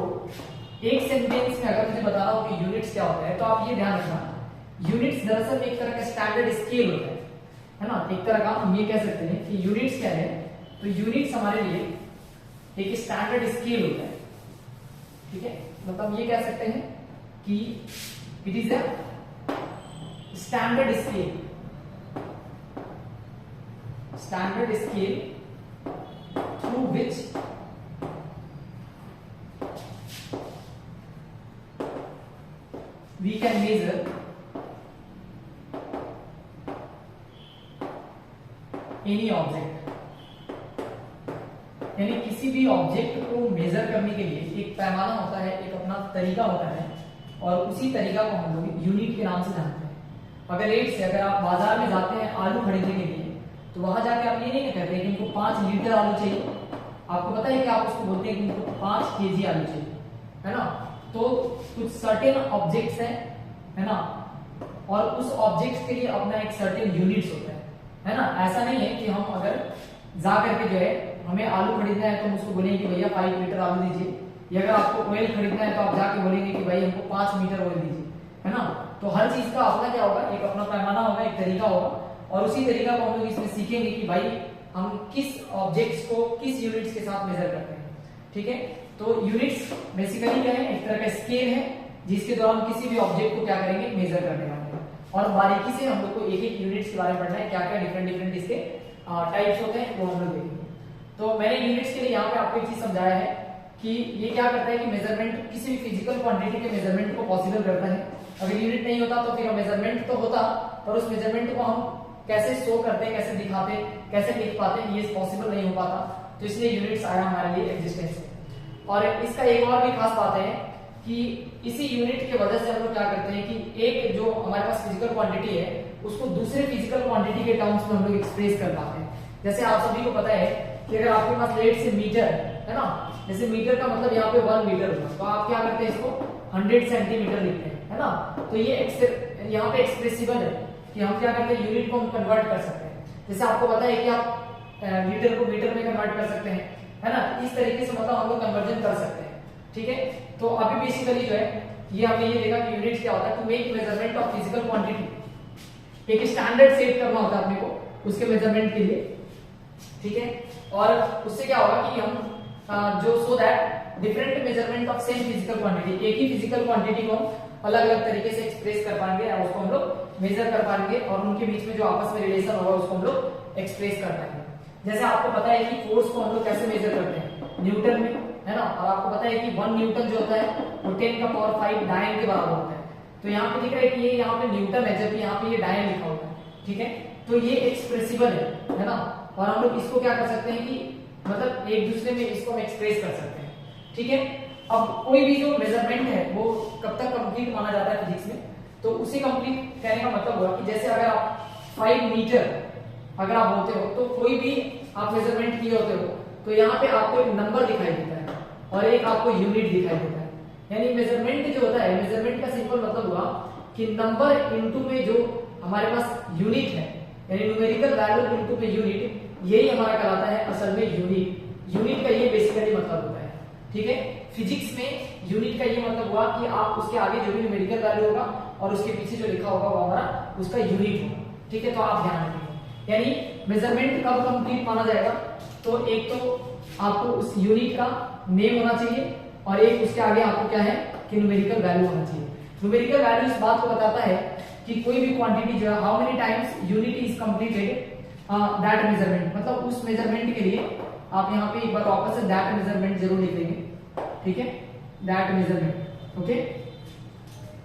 एक सेंटेंस में अगर मुझे बता रहा हूं कि यूनिट्स क्या होता है तो आप ये ध्यान रखना, यूनिट्स दरअसल एक तरह का स्टैंडर्ड स्केल होता है ना, एक तरह का हम ये कह सकते हैं कि यूनिट्स क्या है, तो यूनिट्स हमारे लिए एक स्टैंडर्ड स्केल होता है, ठीक है, मतलब ये कह सकते हैं कि it is a standard scale, standard scale through which we can measure any object, यानी किसी भी ऑब्जेक्ट को मेजर करने के लिए एक पैमाना होता है, एक अपना तरीका होता है, और उसी तरीका को हम लोग यूनिट के नाम से जानते हैं। अगर लेट से अगर आप बाजार में जाते हैं आलू खरीदने के लिए तो वहां जाके आप ये नहीं कहते कि इनको 5 लीटर आलू चाहिए, आपको पता है कि आप उसको बोलते हैं कि इनको 5 केजी आलू चाहिए, है ना। तो कुछ सर्टेन ऑब्जेक्ट्स हैं, है ना, और उस ऑब्जेक्ट्स के लिए अपना एक सर्टेन यूनिट्स होता है ना। ऐसा नहीं है कि हम अगर जा करके जो है हमें आलू खरीदना है तो हम उसको बोलेंगे कि भैया 5 लीटर आलू दीजिए, या अगर आपको ऑयल खरीदना है तो आप जाके बोलेंगे कि भाई हमको 5 मीटर ऑयल दीजिए, है ना। तो हर चीज का अपना क्या होगा, एक अपना पैमाना होगा, एक तरीका होगा, और उसी तरीका को हम लोग इसमें सीखेंगे कि भाई हम किस ऑब्जेक्ट्स को किस यूनिट्स के साथ मेजर करते हैं, ठीक है। तो यूनिट्स बेसिकली क्या है, एक तरह का स्केल है जिसके द्वारा हम किसी भी ऑब्जेक्ट को क्या करेंगे, मेजर करने वाले हैं, और बारीकी से हम लोग को एक एक यूनिट्स के बारे में पढ़ना है, क्या क्या डिफरेंट इसके टाइप्स होते हैं वो हम लोग देखेंगे। तो मैंने यूनिट्स के लिए यहाँ पे आपको एक चीज समझाया है कि ये क्या करता है कि मेजरमेंट किसी भी फिजिकल क्वांटिटी के मेजरमेंट को पॉसिबल करता है। अगर यूनिट नहीं होता तो फिर मेजरमेंट तो होता, पर उस मेजरमेंट को हम कैसे शो करते हैं, कैसे दिखाते, कैसे लिख पाते हैं, ये पॉसिबल नहीं हो पाता। तो इसलिए यूनिट्स आया हमारे लिए एग्जिस्टेंस में। और इसका एक और भी खास बात है कि इसी यूनिट की वजह से हम लोग क्या करते हैं कि एक जो हमारे पास फिजिकल क्वांटिटी है उसको दूसरे फिजिकल क्वांटिटी के टर्म्स में हम लोग एक्सप्रेस कर पाते हैं। जैसे आप सभी को पता है कि अगर आपके पास लेट से मीटर है ना, जैसे मीटर का मतलब यहाँ पे 1 मीटर होगा, तो आप क्या करते हैं, इसको 100 सेंटीमीटर लिखते हैं, है ना। तो ये यहाँ पे एक्सप्रेसिबल है कि हम क्या करते हैं, यूनिट को हम कन्वर्ट कर सकते हैं। जैसे आपको पता है कि आप मीटर को मीटर में कन्वर्ट कर सकते हैं, है ना। इस तरीके से मतलब हम लोग कन्वर्जन कर सकते हैं, ठीक है। तो अभी बेसिकली जो है ये हमने ये देखा कि यूनिट क्या होता है, to make measurement of physical quantity, एक स्टैंडर्ड सेट करना होता है अपने को उसके मेजरमेंट के लिए, ठीक है। और उससे क्या होगा कि हम जो so that different measurement of same physical quantity, एक ही फिजिकल क्वांटिटी को अलग अलग तरीके से एक्सप्रेस कर पाएंगे और उसको हम लोग मेजर कर पाएंगे, और उनके बीच में जो आपस में रिलेशन होगा उसको हम लोग एक्सप्रेस कर पाएंगे। जैसे आपको पता है कि फोर्स को हम लोग कैसे मेजर करते हैं, न्यूटन में, है ना। और आपको पता है कि 1 न्यूटन जो होता है वो 10 का पावर 5 डायन के बराबर होता है। तो यहाँ पे दिख रहा है कि ये यहाँ पे न्यूटन है जबकि यहाँ पे ये डायन लिखा होता है, ठीक है। तो ये एक्सप्रेसिबल है ना। और हम लोग इसको क्या कर सकते हैं कि मतलब एक दूसरे में इसको हम एक्सप्रेस कर सकते हैं, ठीक है। अब कोई भी जो मेजरमेंट है वो कब तक कंप्लीट माना जाता है फिजिक्स में, तो उसे कंप्लीट कहने का मतलब हुआ कि जैसे अगर आप 5 मीटर अगर आप होते हो तो कोई भी आप मेजरमेंट किए होते हो तो यहाँ पे आपको एक नंबर दिखाई देता है और एक आपको यूनिट दिखाई देता है। यानी मेजरमेंट जो होता है, मेजरमेंट का सिंपल मतलब हुआ कि नंबर इनटू में जो हमारे पास यूनिट है, यानी न्यूमेरिकल वैल्यू इनटू में यूनिट, यही हमारा कहलाता है असल में यूनिट। यूनिट का ये बेसिकली मतलब होता है, ठीक है। फिजिक्स में यूनिट का ये मतलब हुआ कि आप उसके आगे जो भी न्यूमेरिकल वैल्यू होगा और उसके पीछे जो लिखा होगा वो हमारा उसका यूनिट होगा, ठीक है। तो आप ध्यान रखिए, यानी मेजरमेंट कब कंप्लीट माना जाएगा, तो एक तो आपको उस यूनिट का नेम होना चाहिए और एक उसके आगे आपको क्या है कि न्यूमेरिकल वैल्यू होना चाहिए। न्यूमेरिकल वैल्यू इस बात को बताता है कि कोई भी क्वांटिटी जो है, how many times unit is completed that measurement, मतलब उस मेजरमेंट के लिए आप यहाँ पे एक बार वापस से दैट मेजरमेंट जरूर लिख देंगे, ठीक है, दैट मेजरमेंट, ओके।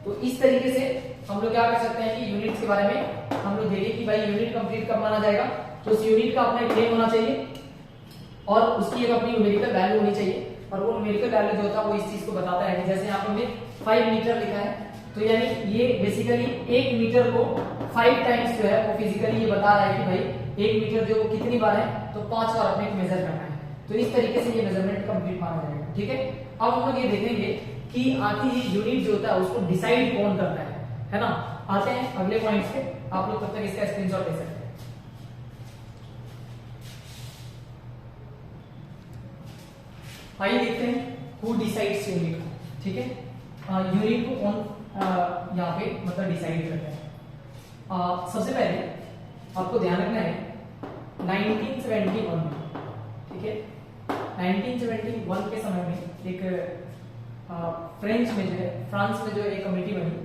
तो इस तरीके से हम लोग क्या कर सकते हैं कि यूनिट्स के बारे में हम लोग देखें कि भाई यूनिट कंप्लीट कब माना जाएगा, तो उस यूनिट का अपना एक नेम होना चाहिए और उसकी एक अपनी न्यूमेरिकल वैल्यू होनी चाहिए, और वो न्यूमेरिकल वैल्यू जो होता है वो इस चीज को बताता है कि जैसे यहाँ पे हमने 5 मीटर लिखा है, तो यानी ये बेसिकली 1 मीटर को 5 टाइम्स जो है वो फिजिकली ये बता रहा है कि भाई 1 मीटर जो कितनी बार है, तो 5 बार अपने मेजर करना है। तो इस तरीके से ये मेजरमेंट कंप्लीट माना जाएगा, ठीक है। अब हम लोग ये देखेंगे कि आखिर ये यूनिट जो होता है उसको डिसाइड कौन करता है ना। आते हैं अगले पॉइंट्स पे, आप लोग तब तक इसका स्क्रीनशॉट ले सकते हैं। आइए देखते हैं हु डिसाइड्स यूनिट को, ठीक है। यूनिट को कौन यहाँ पे मतलब डिसाइड करते हैं। सबसे पहले आपको ध्यान रखना है 1971 में, ठीक है, 1971 के समय में एक फ्रेंच में जो है, फ्रांस में जो एक कमेटी बनी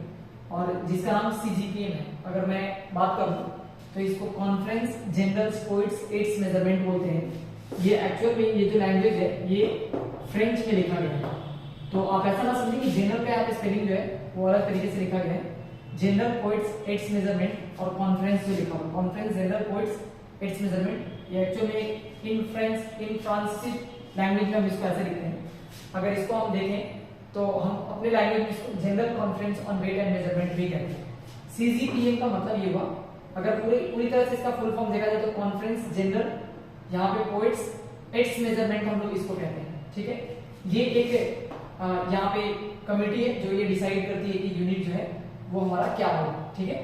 और जिसका नाम CGPM है। अगर मैं बात करूं तो इसको कॉन्फ्रेंस जनरल पोइट्स एड्स मेजरमेंट बोलते हैं। ये एक्चुअल में ये जो लैंग्वेज है ये फ्रेंच में लिखा गया है, तो आप ऐसा ना समझें कि जनरल का यहाँ पे स्पेलिंग जो है वो अलग तरीके से लिखा गया है। जनरल पोइट्स एड्स मेजरमेंट और कॉन्फ्रेंस जो लिखा हुआ, कॉन्फ्रेंस जनरल पोइट्स एड्स मेजरमेंट, ये एक्चुअल में इन फ्रांसीसी लैंग्वेज में हम इसको ऐसे लिखते हैं। अगर इसको हम देखें तो हम अपने लैंग्वेज में इसको general conference on weight and measurement भी कहते हैं। CGPM का मतलब ये हुआ, अगर पूरी तरह से इसका फुल फॉर्म देखा जाए तो कॉन्फ्रेंस जनरल, यहाँ पे पोइट्स एड्स मेजरमेंट हम लोग इसको कहते हैं, ठीक है। ये एक यहाँ पे कमेटी है जो ये डिसाइड करती है कि यूनिट जो है वो हमारा क्या होगा, ठीक है।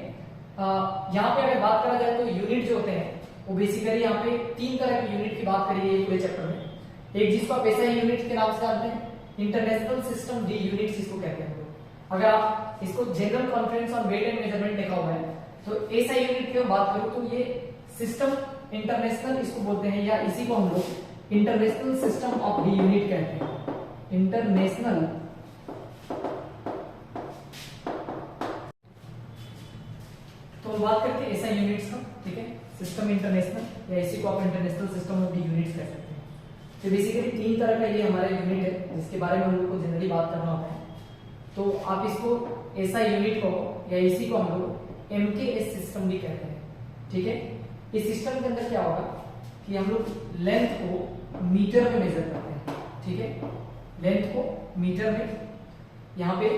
यहाँ पे अगर बात करा जाए तो यूनिट जो होते हैं वो बेसिकली यहाँ पे 3 तरह की यूनिट की बात करी है पूरे चैप्टर में। एक जिसको आप ऐसा यूनिट के नाम से जानते हैं, इंटरनेशनल सिस्टम डी यूनिट्स इसको कहते हैं। अगर आप इसको general conference on weight and measurement लिखा हुआ है, तो ऐसा यूनिट की बात करूं तो ये सिस्टम इंटरनेशनल इसको बोलते हैं, या इसी को हम लोग international system of D unit कहते हैं। इंटरनेशनल तो हम बात करते हैं ऐसा यूनिट्स का, ठीक है, सिस्टम इंटरनेशनल, या इसी को आप international system of D units कह सकते हैं। तो बेसिकली 3 तरह का ये हमारा यूनिट है जिसके बारे में हम लोग को जनरली बात करना होता है। तो आप इसको ऐसा यूनिट को या इसी को हम लोग MKS सिस्टम भी कहते हैं, ठीक है। इस सिस्टम के अंदर क्या होगा कि हम लोग लेंथ को मीटर में मेजर करते हैं, ठीक है, लेंथ को मीटर में, यहाँ पे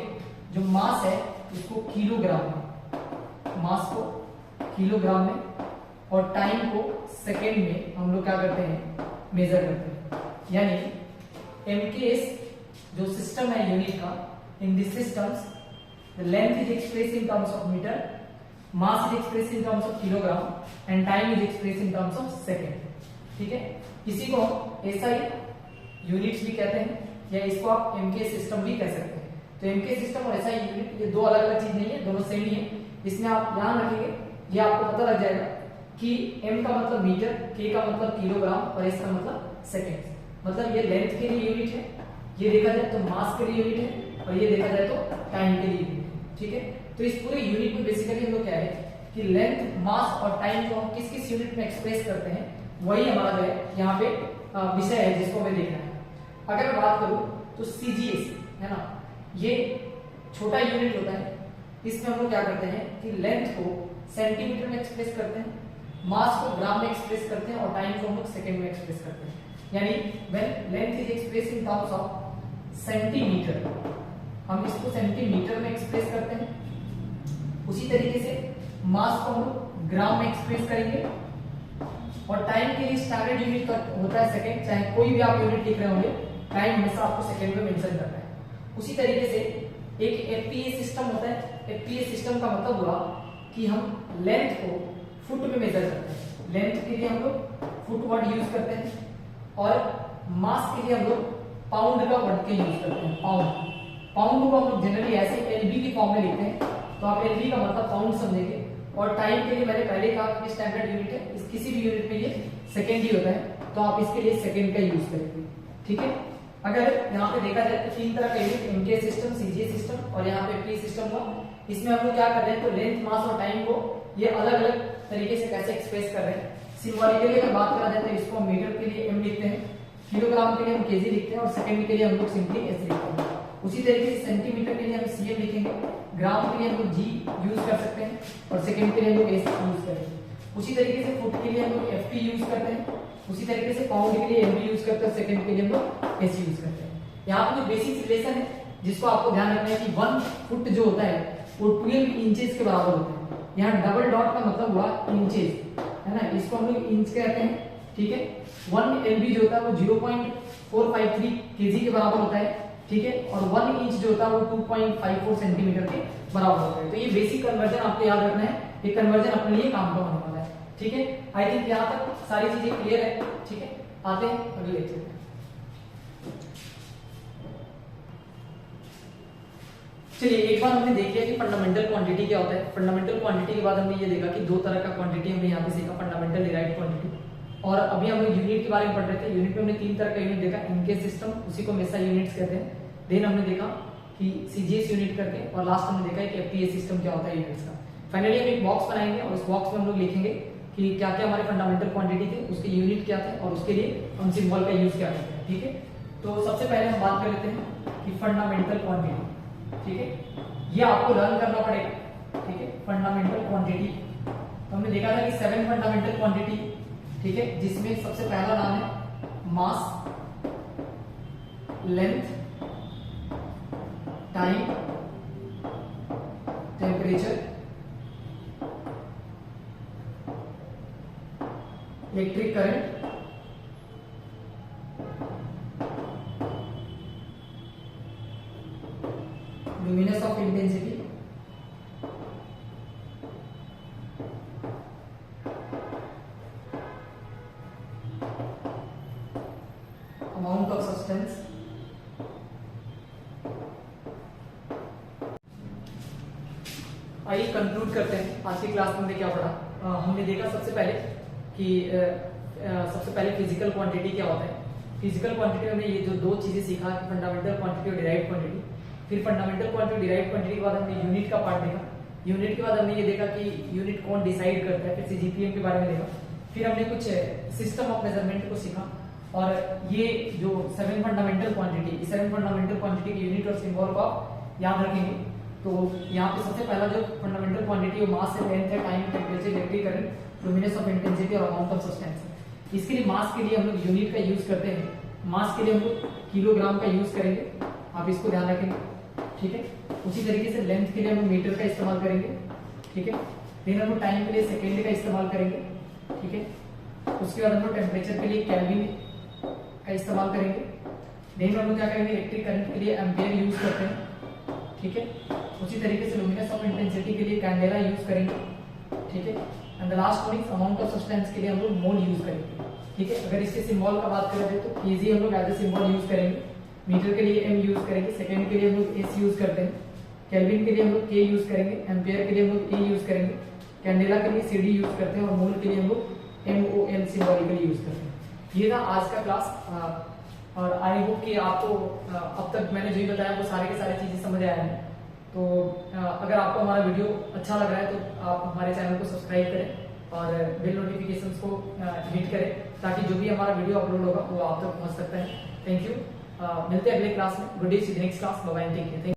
जो मास है उसको किलोग्राम में, मास को किलोग्राम में, और टाइम को सेकेंड में हम लोग क्या करते हैं मेजर करते हैं। यानी MKS जो सिस्टम है यूनिट का, in this systems the length is express in terms of metre, mass is express in terms of kilogram and time is express in terms of second, ठीक है। इसी को SI यूनिट्स भी कहते हैं, या इसको आप MKS सिस्टम भी कह सकते हैं। तो MKS सिस्टम और SI यूनिट ये 2 अलग अलग चीज नहीं है, दोनों सेम ही है। इसमें आप ध्यान रखेंगे, ये आपको पता लग जाएगा कि M का मतलब मीटर, K का मतलब किलोग्राम और S का मतलब सेकेंड। मतलब ये लेंथ के लिए यूनिट है, ये देखा जाए तो मास के लिए यूनिट है, और ये देखा जाए तो टाइम के लिए यूनिट है, ठीक है। तो इस पूरे यूनिट में बेसिकली हम लोग क्या है कि लेंथ, मास और टाइम को हम किस किस यूनिट में एक्सप्रेस करते हैं, वही हमारा जो है यहाँ पे विषय है जिसको हमें देखना है। अगर मैं बात करूं तो CGS है ना, ये छोटा यूनिट होता है। इसमें हम लोग क्या करते हैं कि लेंथ को सेंटीमीटर में एक्सप्रेस करते हैं, मास को ग्राम में एक्सप्रेस करते हैं, और टाइम को हम लोग सेकेंड में एक्सप्रेस करते हैं। यानी when length is express in terms of centimetre, हम इसको सेंटीमीटर में एक्सप्रेस करते हैं। उसी तरीके से मास को हम ग्राम में एक्सप्रेस करेंगे, और टाइम के लिए स्टैंडर्ड यूनिट होता है सेकंड। चाहे कोई भी आप यूनिट लिख रहे होंगे, टाइम हमेशा आपको सेकंड में मेंशन करना है। उसी तरीके से एक FPA सिस्टम होता है। FPA सिस्टम का मतलब हुआ कि हम लेंथ को फुट में मेजर करते हैं। लेंथ के लिए हम लोग फुट वर्ड यूज करते हैं, और मास के लिए हम लोग पाउंड का वर्ड के यूज करते हैं। पाउंड को हम लोग जनरली ऐसे एलबी की फॉर्म में लिखते हैं, तो आप एलबी का मतलब पाउंड समझेंगे। और टाइम के लिए मैंने पहले कहा कि स्टैंडर्ड यूनिट है, इस किसी भी यूनिट में ये सेकेंड ही होता है, तो आप इसके लिए सेकेंड का यूज करेंगे। ठीक है, अगर यहाँ पे देखा जाए तो तीन तरह का unit, MK system, CGA system और यहाँ पे पी सिस्टम हुआ। इसमें हम लोग क्या कर रहे हैं, तो लेंथ, मास और टाइम को ये अलग अलग तरीके से कैसे एक्सप्रेस कर रहे हैं। सिंबॉलिकली अगर बात करा जाए तो इसको हम मीटर के लिए एम लिखते हैं, किलोग्राम के लिए हम केजी लिखते हैं, और सेकंड के लिए हम लोग सिंपली एस लिखते हैं। उसी तरीके से सेंटीमीटर के लिए हम सीएम लिखेंगे, ग्राम के लिए हम लोग जी यूज कर सकते हैं, और सेकंड के लिए हम लोग एस यूज करेंगे। उसी तरीके से फुट के लिए हम लोग एफपी यूज करते हैं, उसी तरीके से पाउंड के लिए एमबी यूज करते हैं, सेकंड के लिए हम लोग एस यूज करते हैं। यहाँ पे जो बेसिक रिलेशन है जिसको आपको ध्यान रखना है कि 1 फुट जो होता है वो 12 इंचेस के बराबर होता है। यहाँ डबल डॉट का मतलब हुआ इंचेस, है ना, इसको हम लोग इंच कहते हैं। ठीक है, 1 एलबी जो होता है वो 0.453 केजी के बराबर होता है। ठीक है, और 1 इंच जो होता है वो 2.54 सेंटीमीटर के बराबर होता है। तो ये बेसिक कन्वर्जन आपको याद रखना है, ये कन्वर्जन अपने लिए काम का होने वाला है। ठीक है, आई थिंक यहाँ तक सारी चीजें क्लियर है। ठीक है, आते हैं अगले लेक्चर में। चलिए, एक बार हमने देख लिया कि फंडामेंटल क्वांटिटी क्या होता है। फंडामेंटल क्वांटिटी के बाद हमने ये देखा कि दो तरह का क्वांटिटी हमने यहाँ पे सीखा, फंडामेंटल, डिराइव्ड क्वांटिटी। और अभी हम लोग यूनिट के बारे में पढ़ रहे थे। यूनिट में हमने तीन तरह का यूनिट देखा, इनके सिस्टम, उसी को मेसा यूनिट्स कहते हैं। देन हमने देखा कि सीजीएस यूनिट करके, और लास्ट हमने देखा कि एफपीएस सिस्टम क्या होता है यूनिट्स का। फाइनली हम एक बॉक्स बनाएंगे और उस बॉक्स में हम लोग लिखेंगे कि क्या क्या हमारे फंडामेंटल क्वांटिटी थे, उसके यूनिट क्या थे, और उसके लिए हम सिंबल का यूज क्या करते हैं। ठीक है, तो सबसे पहले हम बात कर लेते हैं कि फंडामेंटल क्वांटिटी। ठीक है, ये आपको लर्न करना पड़ेगा। ठीक है, फंडामेंटल क्वांटिटी, तो हमने देखा था कि 7 फंडामेंटल क्वांटिटी। ठीक है, जिसमें सबसे पहला नाम है mass, length, time, temperature, electric current, luminous of intensity, amount of substance, आइए कंक्लूड करते हैं। आज की क्लास में हमने क्या पढ़ा। हमने देखा सबसे पहले कि सबसे पहले फिजिकल क्वांटिटी क्या होता है। फिजिकल क्वांटिटी में हमने ये जो दो चीजें सीखा, फंडामेंटल क्वांटिटी और डिराइव्ड क्वांटिटी। फिर फंडामेंटल क्वांटिटी, डिराइव्ड क्वांटिटी के बाद हमने यूनिट का पार्ट देखा। यूनिट के बाद हमने ये देखा कि यूनिट कौन डिसाइड करता है। फिर सीजीपीएम के बारे में देखा। फिर हमने कुछ सिस्टम ऑफ मेजरमेंट को सीखा। और ये जो 7 फंडामेंटल क्वांटिटी, इस 7 फंडामेंटल क्वांटिटी के यूनिट और सिंबल को आप याद रखेंगे। तो यहाँ पे सबसे पहला जो फंडामेंटल क्वांटिटी वो मास है, लेंथ है, time, temperature, electric current, luminous of intensity और अमाउंट ऑफ सब्सटेंस है। इसके लिए मास के लिए हम लोग यूनिट का यूज करते हैं। मास के लिए हम लोग किलोग्राम का यूज करेंगे, आप इसको ध्यान रखेंगे। ठीक है, उसी तरीके से लेंथ के लिए हम मीटर का इस्तेमाल करेंगे। ठीक है, फिर हम लोग टाइम के लिए सेकेंड का इस्तेमाल करेंगे। ठीक है, उसके बाद हम लोग टेम्परेचर के लिए केल्विन का इस्तेमाल करेंगे। देन हम लोग क्या करेंगे, इलेक्ट्रिक करंट के लिए एम्पियर यूज करते हैं। ठीक है, उसी तरीके से लुमिनस ऑफ इंटेंसिटी के लिए कैंडेला यूज करेंगे। ठीक है, and the last one is amount of substance के लिए हम लोग मोल यूज करेंगे। ठीक है, अगर इसके सिंबल का बात करें तो केजी हम लोग एज ए सिंबल यूज करेंगे, मीटर के लिए एम यूज करेंगे, सेकंड के लिए हम लोग एस यूज करते हैं, केल्विन के लिए हम लोग के यूज करेंगे, एम्पियर के लिए हम लोग ए यूज करेंगे, कैंडेला के लिए सीडी यूज करते हैं, और मोल के लिए हम लोग एमओएल सिंबॉलिकली यूज करते हैं। ये था आज का क्लास, और आई होप कि आपको अब तक मैंने जो भी बताया वो सारे के सारे चीजें समझ आया है। तो अगर आपको हमारा वीडियो अच्छा लग रहा है तो आप हमारे चैनल को सब्सक्राइब करें और बेल नोटिफिकेशंस को हिट करें, ताकि जो भी हमारा वीडियो अपलोड होगा वो आप तक पहुंच सकता है। थैंक यू, मिलते हैं अगले क्लास में। Good day, see next class, bye bye, take care.